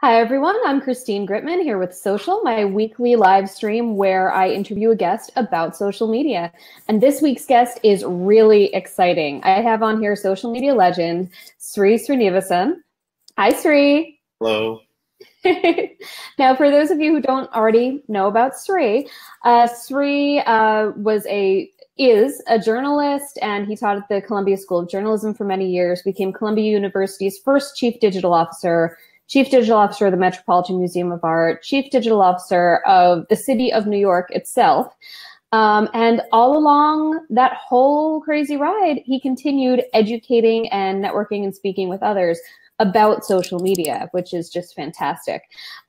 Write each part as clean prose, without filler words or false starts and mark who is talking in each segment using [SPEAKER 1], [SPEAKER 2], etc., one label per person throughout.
[SPEAKER 1] Hi, everyone. I'm Christine Gritmon here with Social, my weekly live stream where I interview a guest about social media. And this week's guest is really exciting. I have on here social media legend, Sri Srinivasan. Hi, Sri.
[SPEAKER 2] Hello.
[SPEAKER 1] Now, for those of you who don't already know about Sri, Sri is a journalist, and he taught at the Columbia School of Journalism for many years, became Columbia University's first chief digital officer of the Metropolitan Museum of Art, chief digital officer of the city of New York itself. And all along that whole crazy ride, he continued educating and networking and speaking with others about social media, which is just fantastic.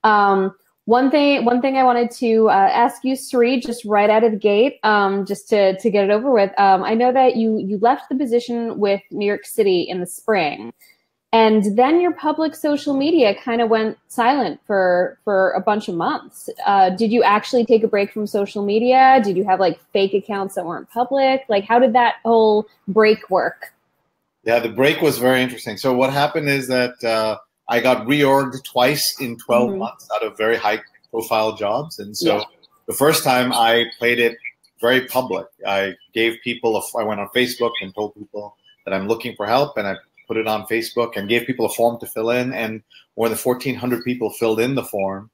[SPEAKER 1] One thing I wanted to ask you, Sri, just right out of the gate, just to get it over with. I know that you left the position with New York City in the spring, and then your public social media kind of went silent for a bunch of months. Did you actually take a break from social media? Did you have like fake accounts that weren't public? Like, how did that whole break work?
[SPEAKER 2] Yeah, the break was very interesting. So what happened is that I got reorged twice in 12 months out of very high-profile jobs. And so the first time I played it very public. I gave people, I went on Facebook and told people that I'm looking for help, and I put it on Facebook and gave people a form to fill in, and more than 1,400 people filled in the form.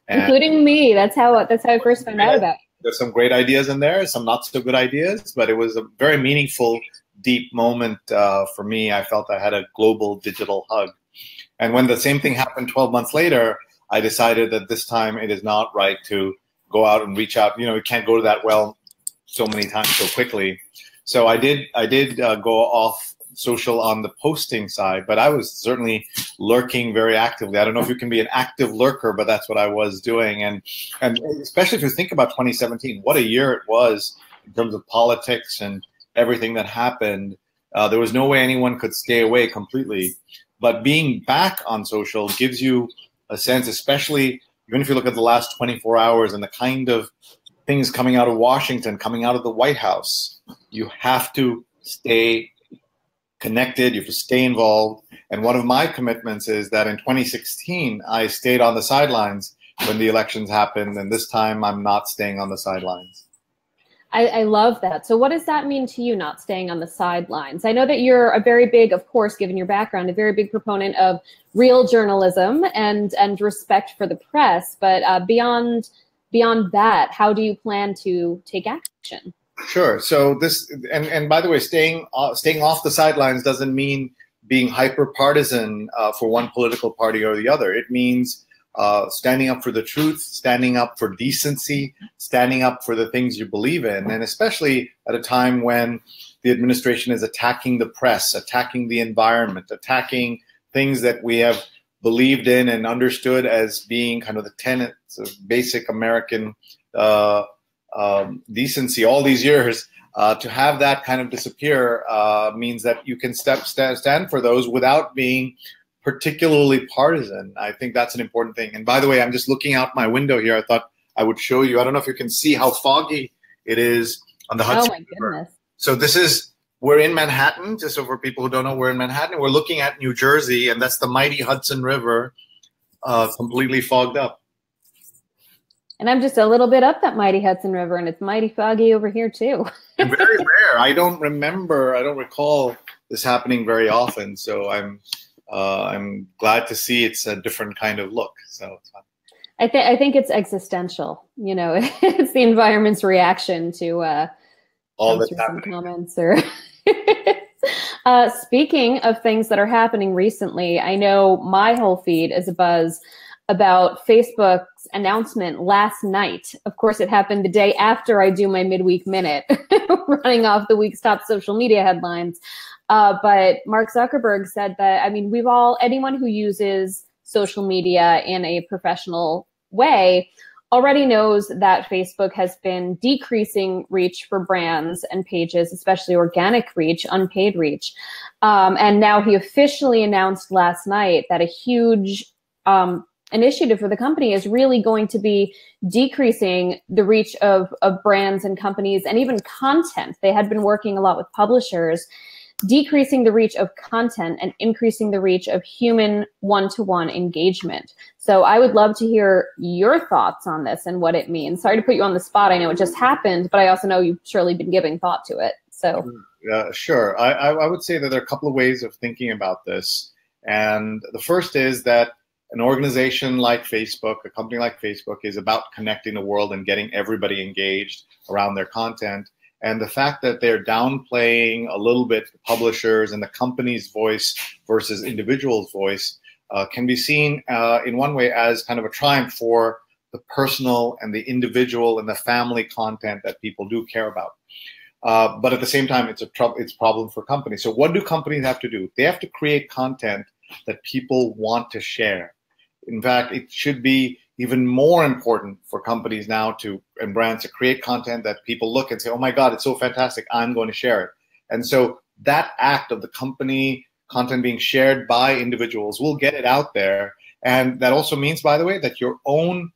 [SPEAKER 1] Including me. That's how I first found out about it.
[SPEAKER 2] There's some great ideas in there, some not so good ideas, but it was a very meaningful, deep moment for me. I felt I had a global digital hug. And when the same thing happened 12 months later, I decided that this time it is not right to go out and reach out. You know, you can't go to that well so many times so quickly. So I did go off social on the posting side, but I was certainly lurking very actively. I don't know if you can be an active lurker, but that's what I was doing. And especially if you think about 2017, what a year it was in terms of politics and everything that happened. There was no way anyone could stay away completely. But being back on social gives you a sense, especially even if you look at the last 24 hours and the kind of things coming out of Washington, coming out of the White House, you have to stay connected, you have to stay involved. And one of my commitments is that in 2016, I stayed on the sidelines when the elections happened, and this time I'm not staying on the sidelines.
[SPEAKER 1] I love that. So what does that mean to you, not staying on the sidelines? I know that you're a very big, of course, given your background, a very big proponent of real journalism and respect for the press. But beyond that, how do you plan to take action?
[SPEAKER 2] Sure. So this, and by the way, staying off the sidelines doesn't mean being hyper partisan for one political party or the other. It means standing up for the truth, standing up for decency, standing up for the things you believe in, and especially at a time when the administration is attacking the press, attacking the environment, attacking things that we have believed in and understood as being kind of the tenets of basic American decency all these years. To have that kind of disappear means that you can stand for those without being particularly partisan. I think that's an important thing. And by the way, I'm just looking out my window here. I thought I would show you. I don't know if you can see how foggy it is on the Hudson River.
[SPEAKER 1] Goodness.
[SPEAKER 2] So we're in Manhattan, just so for people who don't know, we're in Manhattan. We're looking at New Jersey, and that's the mighty Hudson River, completely fogged up.
[SPEAKER 1] And I'm just a little bit up that mighty Hudson River, and it's mighty foggy over here too.
[SPEAKER 2] Very rare. I don't recall this happening very often. So I'm glad to see it's a different kind of look. So it's fun.
[SPEAKER 1] I think it's existential. You know, it's the environment's reaction to
[SPEAKER 2] all the
[SPEAKER 1] comments or. Speaking of things that are happening recently, I know my whole feed is abuzz about Facebook's announcement last night. Of course, it happened the day after I do my midweek minute, running off the week's top social media headlines. But Mark Zuckerberg said that, I mean, anyone who uses social media in a professional way already knows that Facebook has been decreasing reach for brands and pages, especially organic reach, unpaid reach. And now he officially announced last night that a huge initiative for the company is really going to be decreasing the reach of brands and companies and even content. They had been working a lot with publishers decreasing the reach of content and increasing the reach of human one-to-one engagement. So I would love to hear your thoughts on this and what it means. Sorry to put you on the spot. I know it just happened, but I also know you've surely been giving thought to it. So
[SPEAKER 2] sure. I would say that there are a couple of ways of thinking about this. And the first is that an organization like Facebook, a company like Facebook, is about connecting the world and getting everybody engaged around their content. And the fact that they're downplaying a little bit the publishers and the company's voice versus individual's voice can be seen in one way as kind of a triumph for the personal and the individual and the family content that people do care about. But at the same time, it's a problem for companies. So what do companies have to do? They have to create content that people want to share. In fact, it should be even more important for companies now and brands to create content that people look and say, oh my God, it's so fantastic, I'm going to share it. And so that act of the company content being shared by individuals will get it out there. And that also means, by the way, that your own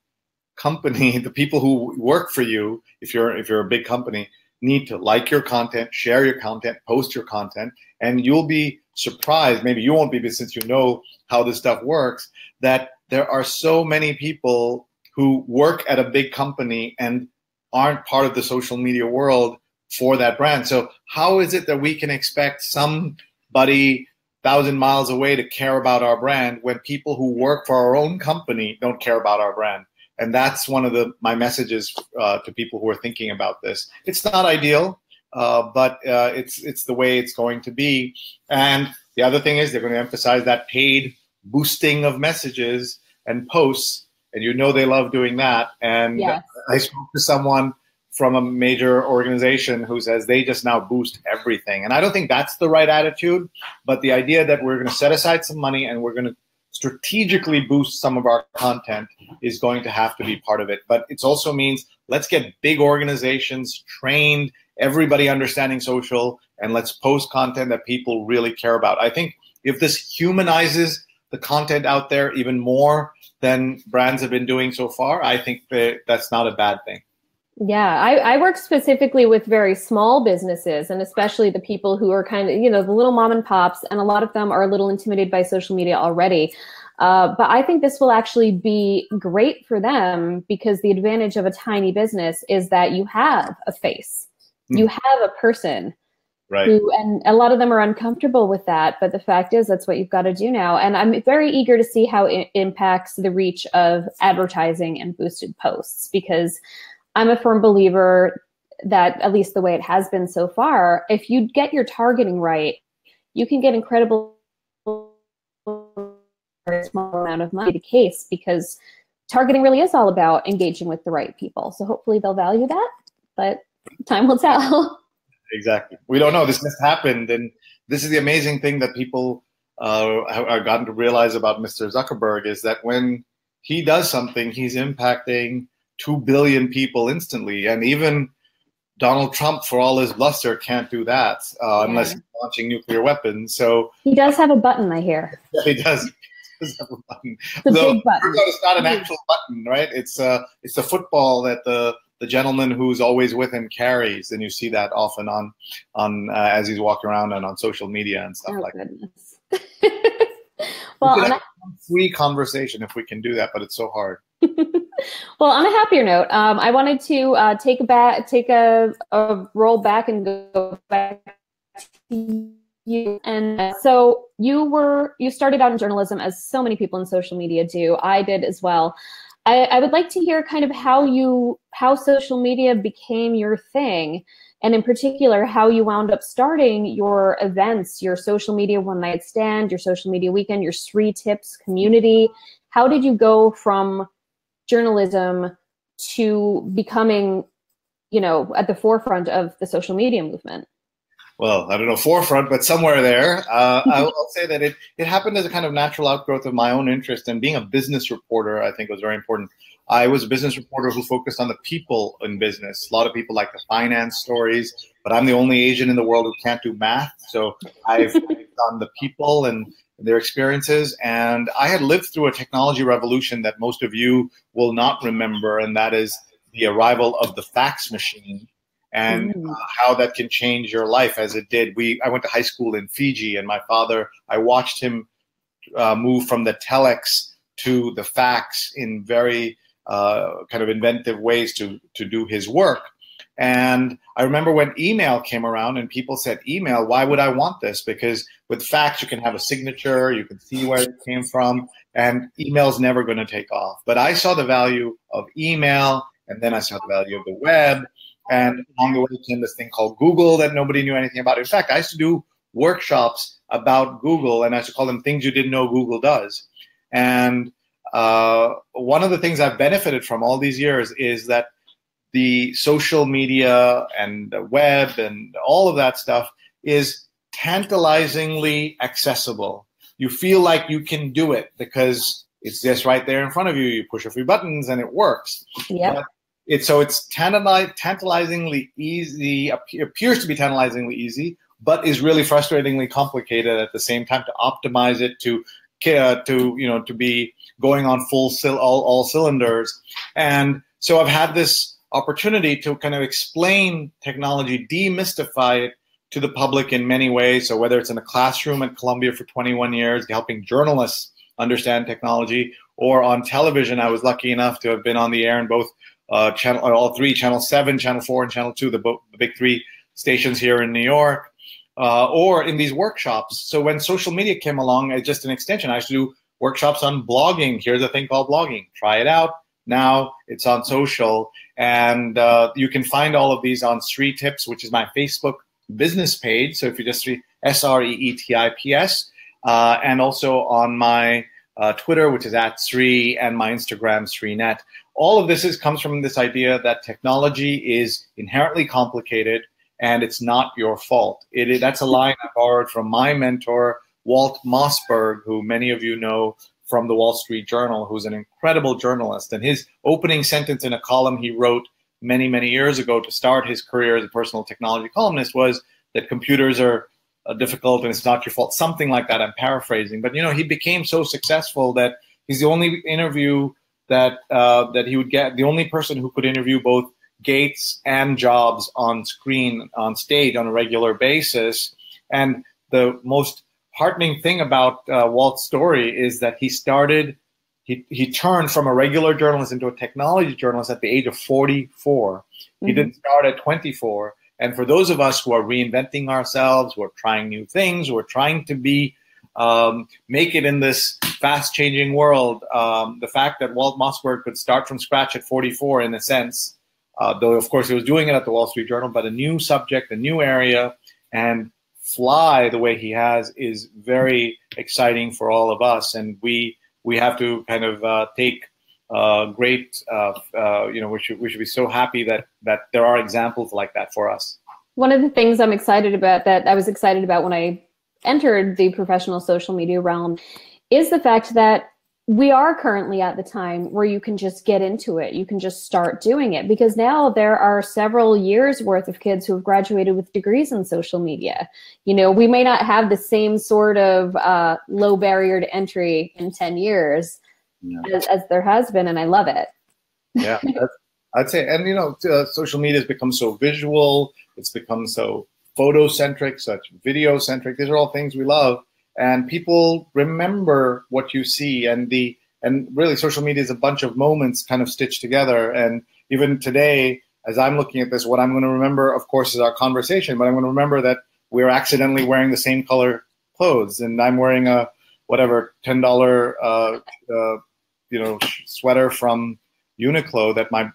[SPEAKER 2] company, the people who work for you, if you're a big company, need to like your content, share your content, post your content, and you'll be surprised, maybe you won't be, but since you know how this stuff works, that there are so many people who work at a big company and aren't part of the social media world for that brand. So how is it that we can expect somebody 1,000 miles away to care about our brand when people who work for our own company don't care about our brand? And that's one of my messages to people who are thinking about this. It's not ideal, but it's the way it's going to be. And the other thing is they're going to emphasize that paid boosting of messages and posts, and you know they love doing that. And yes. I spoke to someone from a major organization who says they just now boost everything. And I don't think that's the right attitude, but the idea that we're going to set aside some money and we're going to strategically boost some of our content is going to have to be part of it. But it also means let's get big organizations trained, everybody understanding social, and let's post content that people really care about. I think if this humanizes the content out there even more than brands have been doing so far, I think that's not a bad thing.
[SPEAKER 1] Yeah, I work specifically with very small businesses, and especially the people who are kind of, the little mom and pops, and a lot of them are a little intimidated by social media already. But I think this will actually be great for them because the advantage of a tiny business is that you have a face, you have a person.
[SPEAKER 2] Right.
[SPEAKER 1] And a lot of them are uncomfortable with that, but the fact is that's what you've got to do now. And I'm very eager to see how it impacts the reach of advertising and boosted posts, because I'm a firm believer that, at least the way it has been so far, if you get your targeting right, you can get incredible small amount of money to case, because targeting really is all about engaging with the right people. So hopefully they'll value that, but time will tell.
[SPEAKER 2] Exactly. We don't know. This just happened. And this is the amazing thing that people have gotten to realize about Mr. Zuckerberg, is that when he does something, he's impacting 2 billion people instantly. And even Donald Trump, for all his bluster, can't do that unless he's launching nuclear weapons. So
[SPEAKER 1] he does have a button, I hear.
[SPEAKER 2] Yeah, he does. He does have a button.
[SPEAKER 1] It's a big button.
[SPEAKER 2] It's not an actual button, right? It's the football that the gentleman who's always with him carries, and you see that often on as he's walking around and on social media and stuff like that. Well, we can have a free conversation if we can do that, but it's so hard.
[SPEAKER 1] Well, on a happier note, I wanted to take a roll back and go back to you. And so you started out in journalism, as so many people in social media do. I did as well. I would like to hear kind of how social media became your thing, and in particular, how you wound up starting your events, your social media one night stand, your social media weekend, your Sri Tips community. How did you go from journalism to becoming, at the forefront of the social media movement?
[SPEAKER 2] Well, I don't know, forefront, but somewhere there. I'll say that it happened as a kind of natural outgrowth of my own interest, and being a business reporter, I think, was very important. I was a business reporter who focused on the people in business. A lot of people like the finance stories, but I'm the only Asian in the world who can't do math. So I've focused on the people and their experiences. And I had lived through a technology revolution that most of you will not remember, and that is the arrival of the fax machine and how that can change your life as it did. I went to high school in Fiji, and my father, I watched him move from the telex to the fax in very kind of inventive ways to do his work. And I remember when email came around and people said, email, why would I want this? Because with fax, you can have a signature, you can see where it came from, and email's never going to take off. But I saw the value of email, and then I saw the value of the web. And along the way came this thing called Google that nobody knew anything about. In fact, I used to do workshops about Google, and I used to call them things you didn't know Google does. And one of the things I've benefited from all these years is that the social media and the web and all of that stuff is tantalizingly accessible. You feel like you can do it because it's just right there in front of you. You push a few buttons and it works.
[SPEAKER 1] Yeah.
[SPEAKER 2] So it's tantalizingly easy, appears to be tantalizingly easy, but is really frustratingly complicated at the same time to optimize it to be going on all cylinders. And so I've had this opportunity to kind of explain technology, demystify it to the public in many ways. So whether it's in a classroom at Columbia for 21 years, helping journalists understand technology, or on television, I was lucky enough to have been on the air in both all three, Channel 7, Channel 4, and Channel 2, the big three stations here in New York, or in these workshops. So when social media came along, as just an extension, I used to do workshops on blogging. Here's a thing called blogging. Try it out. Now it's on social. And you can find all of these on Sri Tips, which is my Facebook business page. So if you just read SREETIPS, and also on my Twitter, which is @Sri, and my Instagram, SriNet. All of this comes from this idea that technology is inherently complicated and it's not your fault. That's a line I borrowed from my mentor, Walt Mossberg, who many of you know from the Wall Street Journal, who's an incredible journalist. And his opening sentence in a column he wrote many, many years ago to start his career as a personal technology columnist was that computers are difficult and it's not your fault, something like that. I'm paraphrasing. But, he became so successful that he's the only interview that he would get, the only person who could interview both Gates and Jobs on screen, on stage on a regular basis. And the most heartening thing about Walt's story is that he turned from a regular journalist into a technology journalist at the age of 44. He didn't start at 24. And for those of us who are reinventing ourselves, who are trying new things, who are trying to make it in this fast-changing world, the fact that Walt Mossberg could start from scratch at 44, in a sense, though of course he was doing it at the Wall Street Journal, but a new subject, a new area, and fly the way he has is very exciting for all of us. And we have to kind of take great, we should be so happy that there are examples like that for us.
[SPEAKER 1] One of the things I'm excited about, that I was excited about when I entered the professional social media realm, is the fact that we are currently at the time where you can just get into it. You can just start doing it, because now there are several years worth of kids who have graduated with degrees in social media. We may not have the same sort of low barrier to entry in 10 years as there has been, and I love it.
[SPEAKER 2] Yeah, I'd say, and social media has become so visual. It's become so photo-centric, such video-centric. These are all things we love. And people remember what you see, and really social media is a bunch of moments kind of stitched together. And even today, as I'm looking at this, what I'm going to remember, of course, is our conversation, but I'm going to remember that we're accidentally wearing the same color clothes, and I'm wearing a $10 sweater from Uniqlo that my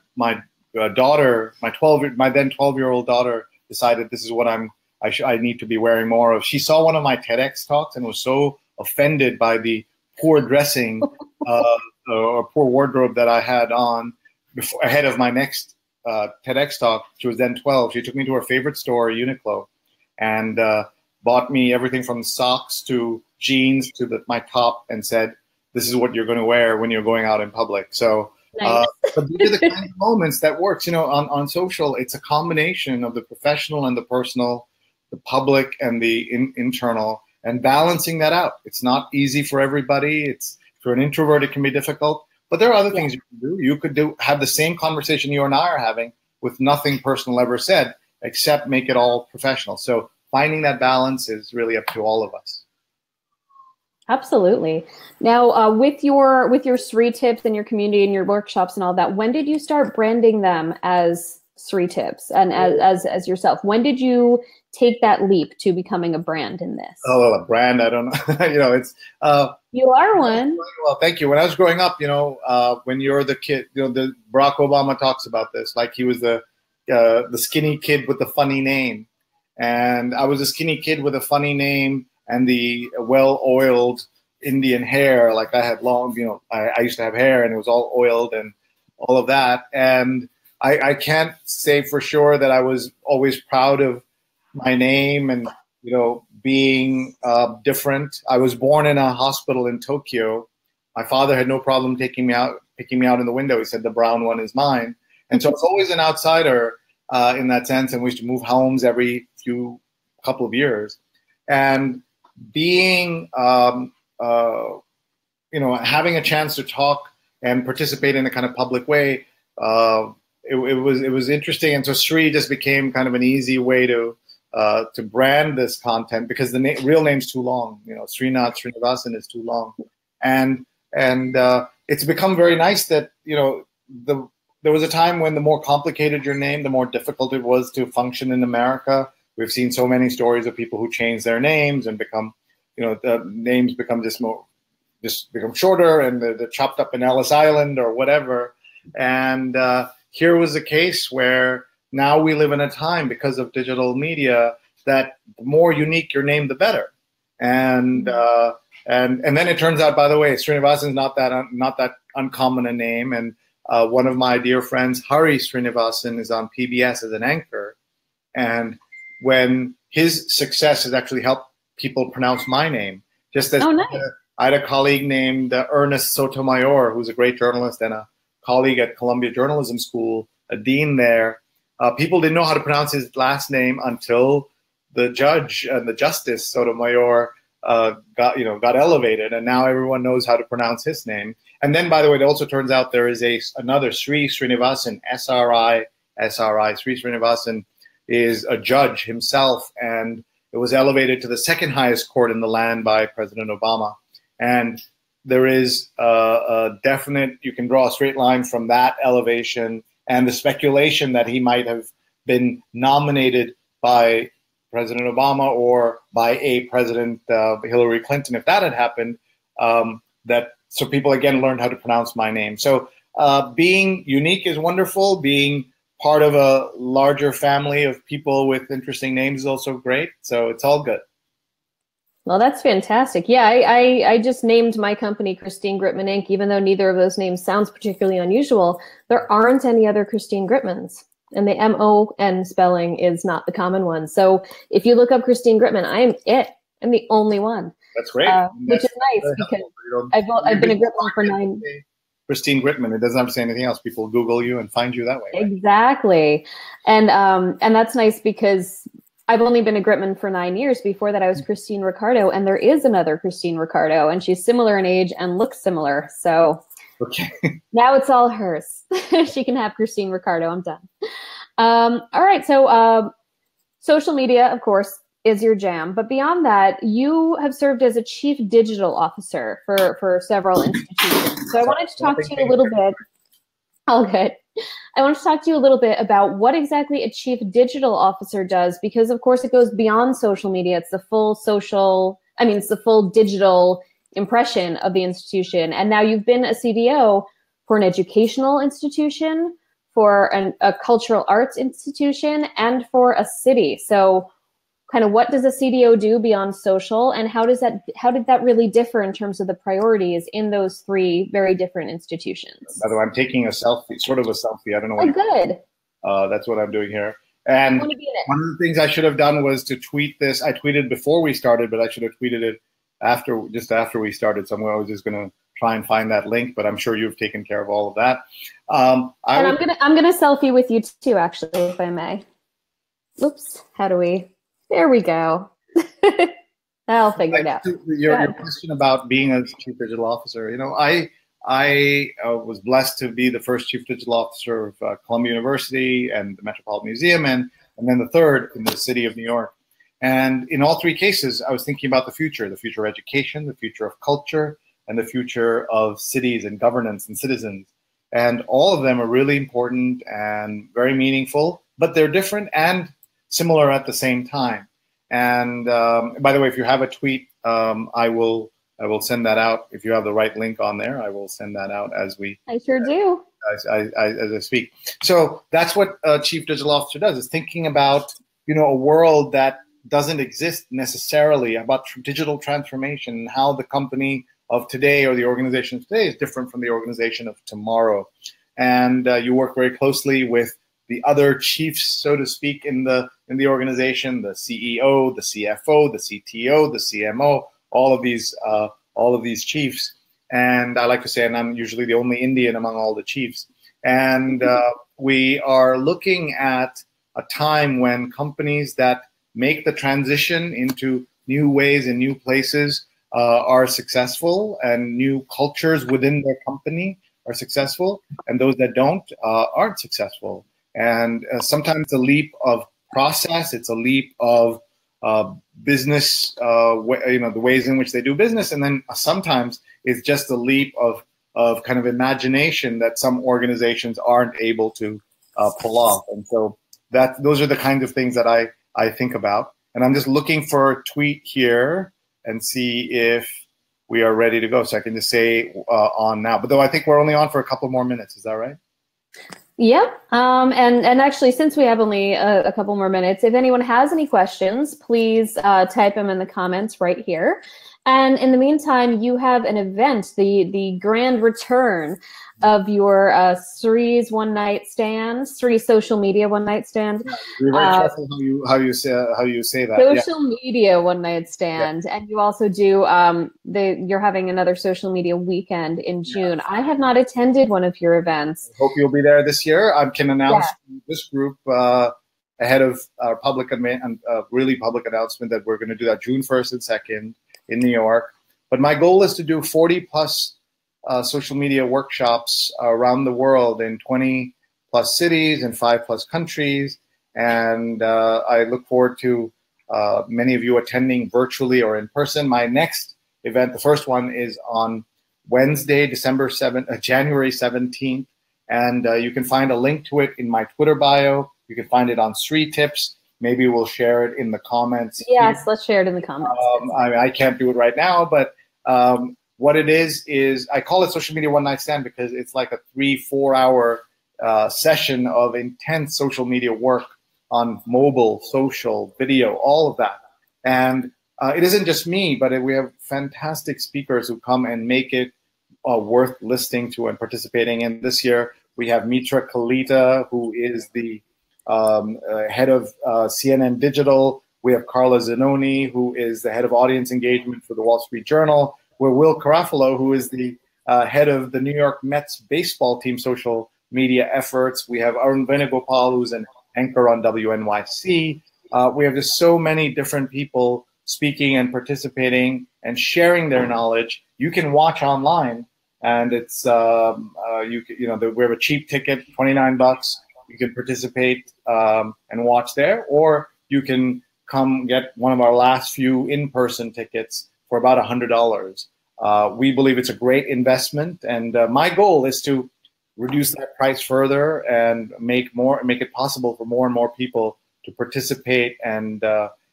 [SPEAKER 2] daughter, my then 12-year-old daughter, decided this is what I need to be wearing more of. She saw one of my TEDx talks and was so offended by the poor dressing or poor wardrobe that I had on ahead of my next TEDx talk. She was then 12. She took me to her favorite store, Uniqlo, and bought me everything from socks to jeans to my top, and said, "This is what you're going to wear when you're going out in public." So, nice. But these are the kind of moments that works. On social, it's a combination of the professional and the personal, the public and the internal, and balancing that out. It's not easy for everybody. For an introvert, it can be difficult, but there are other things you can do. You could have the same conversation you and I are having with nothing personal ever said, except make it all professional. So finding that balance is really up to all of us.
[SPEAKER 1] Absolutely. Now, with your Sri tips and your community and your workshops and all that, when did you start branding them as Sri tips and as yourself? When did you take that leap to becoming a brand in this?
[SPEAKER 2] Oh, a brand? I don't know. You know, it's
[SPEAKER 1] you are one.
[SPEAKER 2] Well, thank you. When I was growing up, you know, when you're the kid, you know, the Barack Obama talks about this, like he was the skinny kid with the funny name, and I was a skinny kid with a funny name and the well-oiled Indian hair. Like I had long, you know, I used to have hair and it was all oiled and all of that. And I can't say for sure that I was always proud of my name and, you know, being different. I was born in a hospital in Tokyo. My father had no problem picking me out in the window. He said, the brown one is mine. And so I was always an outsider in that sense. And we used to move homes every couple of years. And being, you know, having a chance to talk and participate in a kind of public way, it was interesting. And so Sri just became kind of an easy way to brand this content, because the real name's too long. You know, Srinath Srinivasan is too long, and it's become very nice that, you know, there was a time when the more complicated your name, the more difficult it was to function in America. We've seen so many stories of people who change their names and become, you know, the names become just become shorter and they're chopped up in Ellis Island or whatever. And here was a case where now we live in a time, because of digital media, that the more unique your name, the better. And then it turns out, by the way, Srinivasan is not that uncommon a name. And one of my dear friends, Hari Srinivasan, is on PBS as an anchor. And when his success has actually helped people pronounce my name, just as
[SPEAKER 1] nice.
[SPEAKER 2] I had a colleague named Ernest Sotomayor, who's a great journalist and a colleague at Columbia Journalism School, a dean there. People didn't know how to pronounce his last name until the judge and the justice Sotomayor got elevated, and now everyone knows how to pronounce his name. And then, by the way, it also turns out there is another Sri Srinivasan, SRI. Sri Srinivasan is a judge himself, and it was elevated to the second highest court in the land by President Obama. And there is a definite, you can draw a straight line from that elevation and the speculation that he might have been nominated by President Obama or by a President Hillary Clinton. If that had happened, so people again learned how to pronounce my name. So being unique is wonderful. Being part of a larger family of people with interesting names is also great. So it's all good.
[SPEAKER 1] Well, that's fantastic. Yeah, I just named my company Christine Gritmon Inc., even though neither of those names sounds particularly unusual. There aren't any other Christine Gritmons, and the M-O-N spelling is not the common one. So if you look up Christine Gritmon, I'm the only one.
[SPEAKER 2] That's great.
[SPEAKER 1] Which is nice, because I've been a Gritmon for 9 years.
[SPEAKER 2] Christine Gritmon. It doesn't have to say anything else. People Google you and find you that way. Right?
[SPEAKER 1] Exactly. And that's nice, because I've only been a Gritmon for 9 years. Before that, I was Christine Ricardo, and there is another Christine Ricardo, and she's similar in age and looks similar. So
[SPEAKER 2] okay.
[SPEAKER 1] Now it's all hers. She can have Christine Ricardo. I'm done. All right. So social media, of course, is your jam. But beyond that, you have served as a chief digital officer for several institutions. So I wanted to talk to you a little bit. All good. I want to talk to you a little bit about what exactly a chief digital officer does, because of course it goes beyond social media. It's the full it's the full digital impression of the institution. And now you've been a CDO for an educational institution, for a cultural arts institution, and for a city. So kind of what does a CDO do beyond social, and how did that really differ in terms of the priorities in those three very different institutions?
[SPEAKER 2] By the way, I'm taking a selfie, sort of a selfie. I don't know what.
[SPEAKER 1] Oh, good.
[SPEAKER 2] That's what I'm doing here. And one of the things I should have done was to tweet this. I tweeted before we started, but I should have tweeted it just after we started. So I was just going to try and find that link, but I'm sure you've taken care of all of that. I'm gonna selfie with you too, actually, if I may. Oops. How do we? There we go. I'll figure it out. Your question about being a chief digital officer, you know, I was blessed to be the first chief digital officer of Columbia University and the Metropolitan Museum, and and then the third in the city of New York. And in all three cases, I was thinking about the future of education, the future of culture, and the future of cities and governance and citizens. And all of them are really important and very meaningful, but they're different and similar at the same time. And by the way, if you have a tweet, I will send that out. If you have the right link on there, I will send that out as we.
[SPEAKER 1] I sure do.
[SPEAKER 2] As I speak. So that's what Chief Digital Officer does, is thinking about, a world that doesn't exist necessarily, about digital transformation and how the company of today or the organization of today is different from the organization of tomorrow. And you work very closely with the other chiefs, so to speak, in the organization, the CEO, the CFO, the CTO, the CMO, all of these chiefs. And I like to say, and I'm usually the only Indian among all the chiefs. And we are looking at a time when companies that make the transition into new ways and new places are successful, and new cultures within their company are successful, and those that don't aren't successful. And sometimes it's a leap of process, it's a leap of business, the ways in which they do business, and then sometimes it's just a leap of kind of imagination that some organizations aren't able to pull off. And so those are the kinds of things that I think about. And I'm just looking for a tweet here and see if we are ready to go. So I can just say on now. But though I think we're only on for a couple more minutes. Is that right?
[SPEAKER 1] Yep. And actually, since we have only a couple more minutes, if anyone has any questions, please type them in the comments right here. And in the meantime, you have an event, the grand return of your Sri's One Night Stand, Sri Social Media One Night Stand.
[SPEAKER 2] You're very careful how you say that.
[SPEAKER 1] Social Media One Night Stand, and you also do you're having another social media weekend in June. I have not attended one of your events.
[SPEAKER 2] I hope you'll be there this year. I can announce this group ahead of our really public announcement that we're going to do that June 1st and 2nd in New York. But my goal is to do 40 plus social media workshops around the world in 20 plus cities and 5 plus countries. And I look forward to many of you attending virtually or in person. My next event, the first one, is on Wednesday, January 17th. And you can find a link to it in my Twitter bio. You can find it on Sri Tips. Maybe we'll share it in the comments.
[SPEAKER 1] Yes, let's share it in the comments.
[SPEAKER 2] I can't do it right now, but what it is I call it Social Media One Night Stand because it's like a 3-4 hour session of intense social media work on mobile, social, video, all of that. And it isn't just me, but we have fantastic speakers who come and make it worth listening to and participating in. This year, we have Mitra Kalita, who is the head of CNN Digital. We have Carla Zanoni, who is the head of audience engagement for the Wall Street Journal. We're Will Carafalo, who is the head of the New York Mets baseball team social media efforts. We have Arun Venugopal, who's an anchor on WNYC. We have just so many different people speaking and participating and sharing their knowledge. You can watch online, and it's we have a cheap ticket, $29. You can participate and watch there, or you can come get one of our last few in-person tickets for about $100. We believe it's a great investment, and my goal is to reduce that price further and make it possible for more and more people to participate and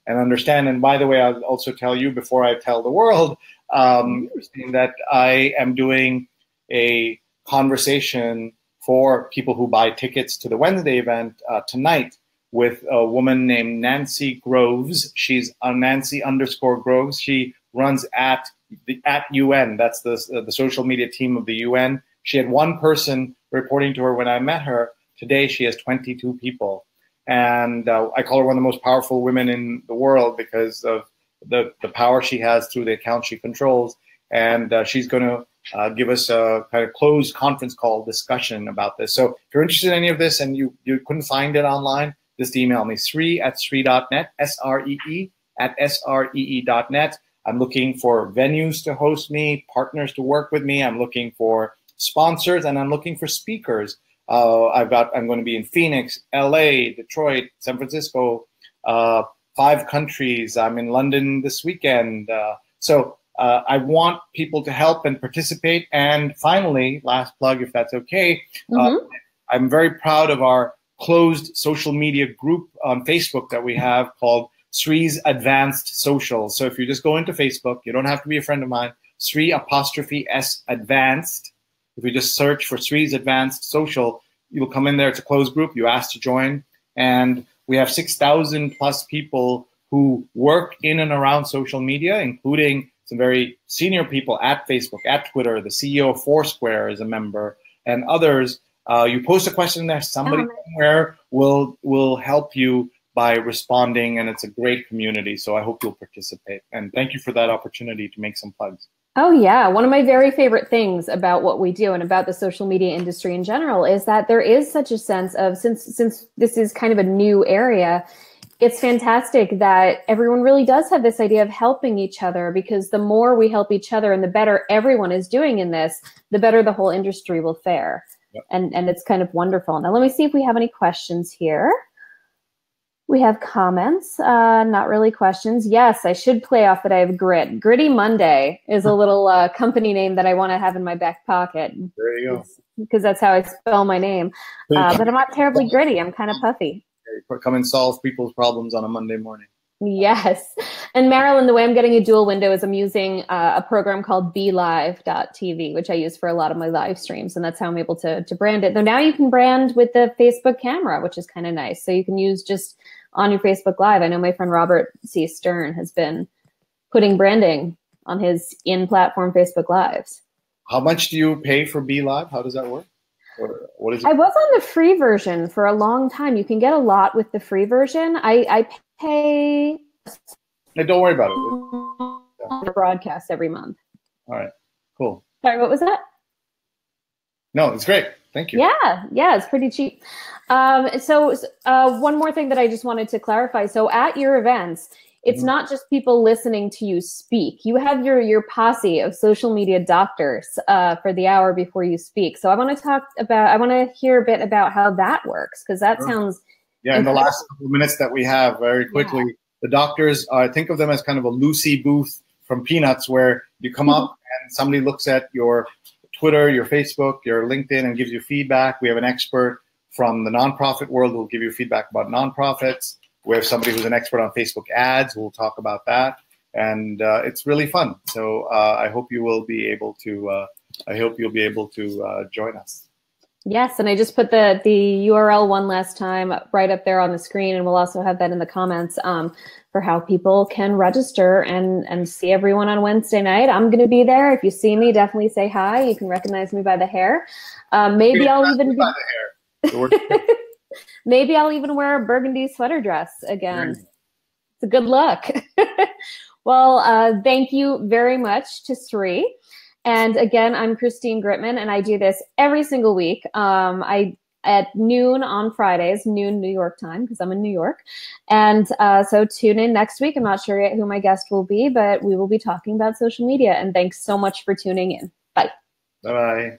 [SPEAKER 2] understand. And by the way, I'll also tell you before I tell the world, Christine, that I am doing a conversation for people who buy tickets to the Wednesday event tonight with a woman named Nancy Groves. She's Nancy_Groves. She runs at UN. That's the social media team of the UN. She had one person reporting to her when I met her. Today, she has 22 people. And I call her one of the most powerful women in the world because of the power she has through the account she controls. And she's going to give us a kind of closed conference call discussion about this. So if you're interested in any of this and you couldn't find it online, just email me, sree@sree.net, SREE@SREE.net. I'm looking for venues to host me, partners to work with me. I'm looking for sponsors, and I'm looking for speakers I'm going to be in Phoenix, LA, Detroit, San Francisco, 5 countries. I'm in London this weekend. So I want people to help and participate. And finally, last plug, if that's okay, I'm very proud of our closed social media group on Facebook that we have called Sri's Advanced Social. So if you just go into Facebook, you don't have to be a friend of mine, Sri''S Advanced. If you just search for Sri's Advanced Social, you'll come in there. It's a closed group. You ask to join. And we have 6,000 plus people who work in and around social media, including some very senior people at Facebook, at Twitter. The CEO of Foursquare is a member, and others. You post a question there, somebody somewhere will help you by responding, and it's a great community. So I hope you'll participate. And thank you for that opportunity to make some plugs.
[SPEAKER 1] Oh, yeah. One of my very favorite things about what we do and about the social media industry in general is that there is such a sense of, since this is kind of a new area, it's fantastic that everyone really does have this idea of helping each other, because the more we help each other and the better everyone is doing in this, the better the whole industry will fare. Yep. And it's kind of wonderful. Now, let me see if we have any questions here. We have comments, not really questions. Yes, I should play off that I have grit. Gritty Monday is a little company name that I want to have in my back pocket.
[SPEAKER 2] There you go.
[SPEAKER 1] Because that's how I spell my name. But I'm not terribly gritty. I'm kind of puffy.
[SPEAKER 2] Come and solve people's problems on a Monday morning.
[SPEAKER 1] Yes. And Marilyn, the way I'm getting a dual window is I'm using a program called BeLive.tv, which I use for a lot of my live streams. And that's how I'm able to brand it. Though now you can brand with the Facebook camera, which is kind of nice. So you can use just on your Facebook Live. I know my friend Robert C. Stern has been putting branding on his in-platform Facebook Lives.
[SPEAKER 2] How much do you pay for BeLive? How does that work? Or what is it?
[SPEAKER 1] I was on the free version for a long time. You can get a lot with the free version. I pay.
[SPEAKER 2] Hey, don't worry about it.
[SPEAKER 1] The broadcast every month.
[SPEAKER 2] All right, cool.
[SPEAKER 1] Sorry, what was that?
[SPEAKER 2] No, it's great. Thank you.
[SPEAKER 1] Yeah, it's pretty cheap. So one more thing that I just wanted to clarify. So at your events, it's not just people listening to you speak. You have your posse of social media doctors for the hour before you speak. So I want to hear a bit about how that works, because that sounds.
[SPEAKER 2] Yeah, in the last couple of minutes that we have, very quickly, the doctors, think of them as kind of a Lucy booth from Peanuts, where you come up and somebody looks at your Twitter, your Facebook, your LinkedIn, and gives you feedback. We have an expert from the nonprofit world who will give you feedback about nonprofits. We have somebody who's an expert on Facebook ads. We'll talk about that, and it's really fun. So I hope you will be able to. I hope you'll be able to join us.
[SPEAKER 1] Yes, and I just put the URL one last time right up there on the screen, and we'll also have that in the comments for how people can register and see everyone on Wednesday night. I'm going to be there. If you see me, definitely say hi. You can recognize me by the hair. Maybe I'll even
[SPEAKER 2] by the hair.
[SPEAKER 1] Maybe I'll even wear a burgundy sweater dress again. It's a good look. Well, thank you very much to Sri. And again, I'm Christine Gritmon, and I do this every single week. At noon on Fridays, noon New York time, because I'm in New York. And so tune in next week. I'm not sure yet who my guest will be, but we will be talking about social media. And thanks so much for tuning in. Bye.
[SPEAKER 2] Bye-bye.